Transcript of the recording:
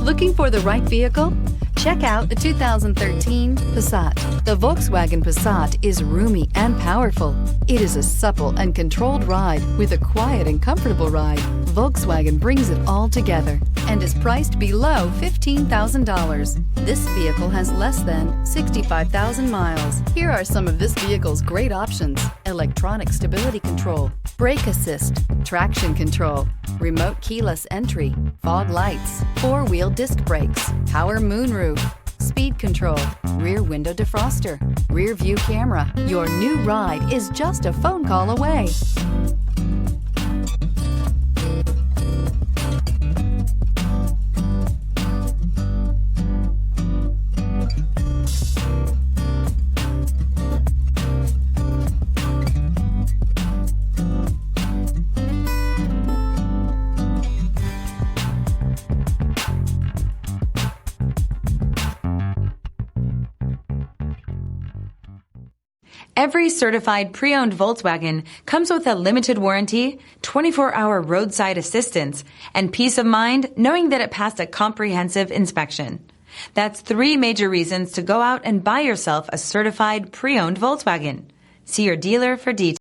Looking for the right vehicle? Check out the 2013 Passat. The Volkswagen Passat is roomy and powerful. It is a supple and controlled ride with a quiet and comfortable ride. Volkswagen brings it all together and is priced below $15,000. This vehicle has less than 65,000 miles. Here are some of this vehicle's great options: electronic stability control, brake assist, traction control, remote keyless entry, fog lights, four-wheel disc brakes, power moonroof, speed control, rear window defroster, rear view camera. Your new ride is just a phone call away. Every certified pre-owned Volkswagen comes with a limited warranty, 24-hour roadside assistance, and peace of mind knowing that it passed a comprehensive inspection. That's 3 major reasons to go out and buy yourself a certified pre-owned Volkswagen. See your dealer for details.